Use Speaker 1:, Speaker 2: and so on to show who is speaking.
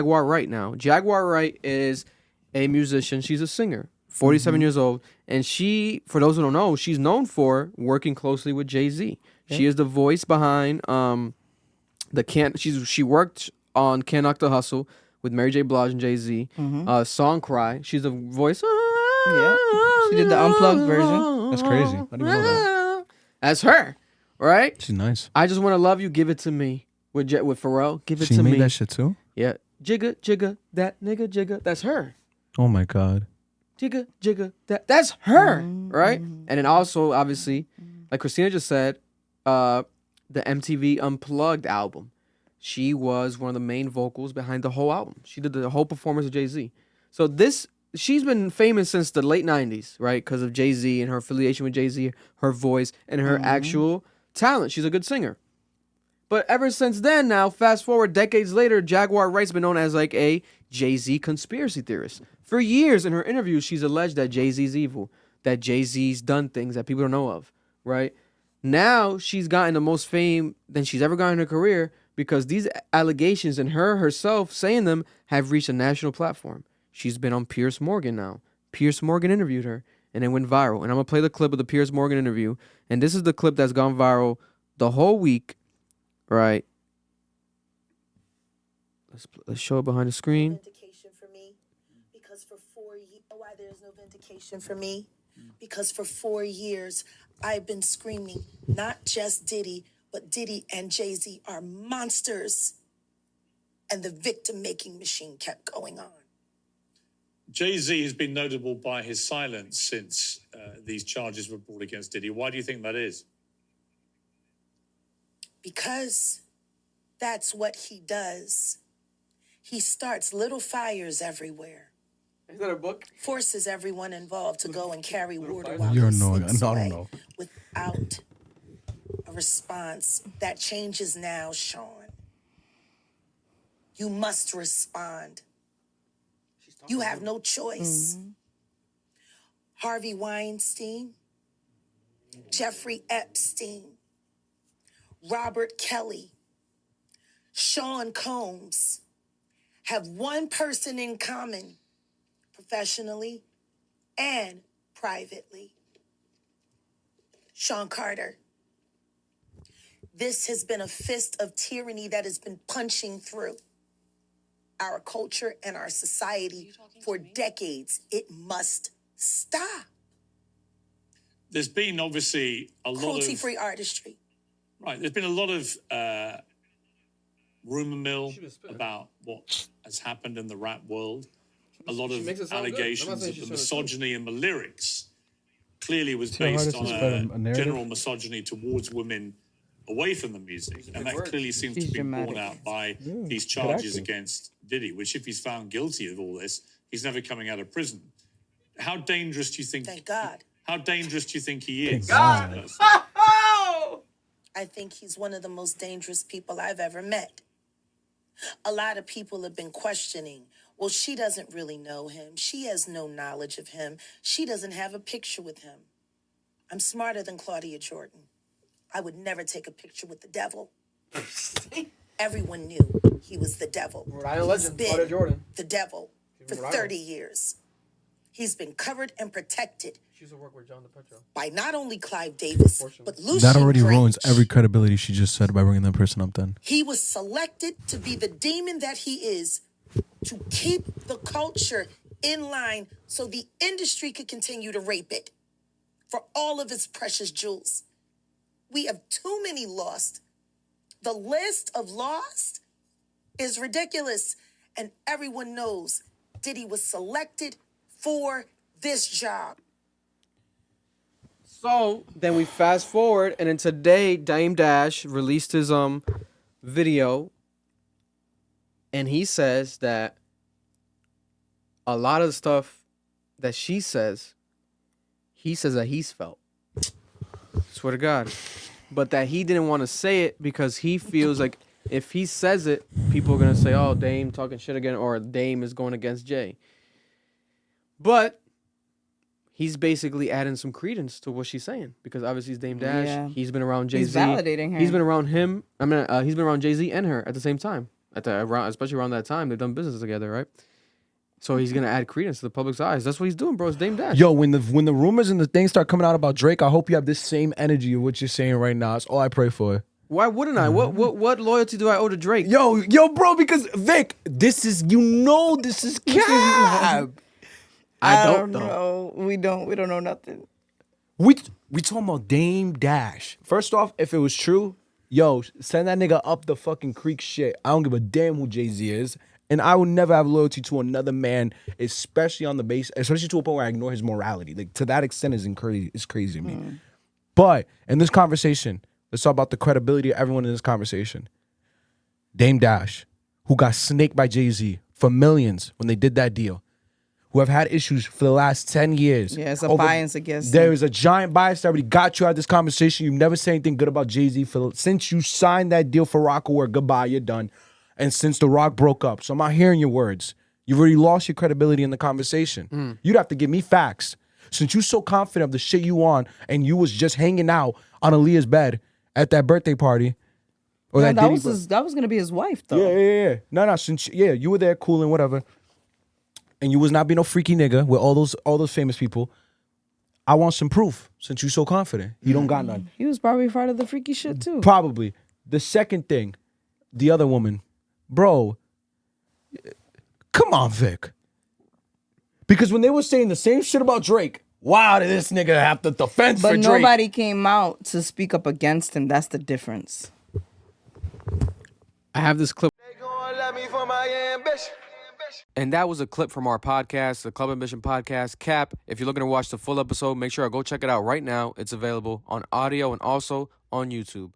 Speaker 1: Jaguar Wright now. Jaguar Wright is a musician. She's a singer, 47 years old. And she, for those who don't know, she's known for working closely with Jay-Z. Yeah. She is the voice behind she worked on Can't Knock the Hustle with Mary J. Blige and Jay-Z. Song Cry. She's the voice.
Speaker 2: Yeah. She did the unplugged version.
Speaker 3: That's crazy. I didn't know that.
Speaker 1: That's her, right?
Speaker 3: She's nice.
Speaker 1: I Just Want to Love You, Give It to Me with Pharrell. Give it to me.
Speaker 3: She made that shit too?
Speaker 1: Yeah. Jigga, jigga, that nigga, jigga. That's her.
Speaker 3: Oh my God.
Speaker 1: Jigga, jigga, that's her, right? And then also, obviously, like Christina just said, the MTV Unplugged album. She was one of the main vocals behind the whole album. She did the whole performance of Jay-Z. So she's been famous since the late 90s, right? Because of Jay-Z and her affiliation with Jay-Z, her voice, and her actual talent. She's a good singer. But ever since then, now, fast forward decades later, Jaguar Wright's been known as like a Jay-Z conspiracy theorist. For years in her interviews, she's alleged that Jay-Z's evil, that Jay-Z's done things that people don't know of, right? Now she's gotten the most fame than she's ever gotten in her career because these allegations and herself saying them have reached a national platform. She's been on Piers Morgan now. Piers Morgan interviewed her, and it went viral. And I'm going to play the clip of the Piers Morgan interview. And this is the clip that's gone viral the whole week. Right. Let's show it behind the screen.
Speaker 4: Vindication for me, because for 4 years, why there's no vindication for me? Because for 4 years, I've been screaming, not just Diddy, but Diddy and Jay-Z are monsters. And the victim-making machine kept going on.
Speaker 5: Jay-Z has been notable by his silence since these charges were brought against Diddy. Why do you think that is?
Speaker 4: Because that's what he does. He starts little fires everywhere.
Speaker 1: Is that a book?
Speaker 4: Forces everyone involved to go and carry water while
Speaker 3: You're
Speaker 4: he
Speaker 3: annoying.
Speaker 4: slips
Speaker 3: I don't
Speaker 4: away
Speaker 3: know.
Speaker 4: without a response. That changes now, Sean. You must respond. You have no choice. Harvey Weinstein, Jeffrey Epstein, Robert Kelly, Sean Combs have one person in common, professionally and privately. Sean Carter. This has been a fist of tyranny that has been punching through our culture and our society for decades. It must stop.
Speaker 5: There's been obviously a lot of
Speaker 4: cruelty-free artistry.
Speaker 5: Right, there's been a lot of rumor mill about what has happened in the rap world. A lot of allegations that the misogyny in the lyrics clearly was based on a general misogyny towards women away from the music. And that clearly seems to be borne out by these charges against Diddy, which if he's found guilty of all this, he's never coming out of prison. How dangerous do you think?
Speaker 4: Thank God.
Speaker 5: How dangerous do you think he is?
Speaker 1: God.
Speaker 4: I think he's one of the most dangerous people I've ever met. A lot of people have been questioning, well, she doesn't really know him. She has no knowledge of him. She doesn't have a picture with him. I'm smarter than Claudia Jordan. I would never take a picture with the devil. Everyone knew he was the devil. He's been the devil for 30 years. He's been covered and protected by not only Clive Davis, but Lucian
Speaker 3: That already
Speaker 4: Grainge.
Speaker 3: ruins every credibility she just said by bringing that person up then.
Speaker 4: He was selected to be the demon that he is, to keep the culture in line so the industry could continue to rape it for all of its precious jewels. We have too many lost. The list of lost is ridiculous. And everyone knows Diddy was selected for this job.
Speaker 1: So then we fast forward, and then today Dame Dash released his video, and he says that a lot of the stuff that she says, he says that he's felt. Swear to God. But that he didn't want to say it because he feels like if he says it, people are going to say, oh, Dame talking shit again, or Dame is going against Jay. But he's basically adding some credence to what she's saying because obviously he's Dame Dash. Yeah. He's been around Jay-Z.
Speaker 2: He's validating her.
Speaker 1: He's been around him. He's been around Jay-Z and her at the same time. especially around that time. They've done business together, right? So he's gonna add credence to the public's eyes. That's what he's doing, bro. It's Dame Dash.
Speaker 3: Yo, when the rumors and the things start coming out about Drake, I hope you have this same energy of what you're saying right now. That's all I pray for.
Speaker 1: Why wouldn't I? What loyalty do I owe to Drake?
Speaker 3: Yo, bro, because Vic, this is cap.
Speaker 1: I don't know.
Speaker 2: We don't know nothing.
Speaker 3: We talking about Dame Dash. First off, if it was true, yo, send that nigga up the fucking creek shit. I don't give a damn who Jay-Z is. And I would never have loyalty to another man, especially on the base, especially to a point where I ignore his morality. Like, to that extent is crazy to me. But in this conversation, let's talk about the credibility of everyone in this conversation. Dame Dash, who got snaked by Jay-Z for millions when they did that deal, who have had issues for the last 10 years.
Speaker 2: Yeah, it's a bias against
Speaker 3: There
Speaker 2: him.
Speaker 3: is a giant bias that already got you out of this conversation. You've never said anything good about Jay-Z since you signed that deal for Rockaware. Goodbye, you're done. And since The Rock broke up. So I'm not hearing your words. You've already lost your credibility in the conversation. You'd have to give me facts. Since you're so confident of the shit you on and you was just hanging out on Aaliyah's bed at that birthday party. Or
Speaker 2: No,
Speaker 3: that
Speaker 2: was gonna be his wife though.
Speaker 3: Yeah. No, since you were there cool and whatever. And you was not being no freaky nigga with all those famous people. I want some proof since you're so confident. You don't got none.
Speaker 2: He was probably part of the freaky shit too.
Speaker 3: Probably. The second thing, the other woman. Bro, come on, Vic. Because when they were saying the same shit about Drake, wow, did this nigga have to defend for Drake?
Speaker 2: But nobody came out to speak up against him. That's the difference.
Speaker 1: I have this clip. And that was a clip from our podcast, the Club Ambition podcast, Cap. If you're looking to watch the full episode, make sure to go check it out right now. It's available on audio and also on YouTube.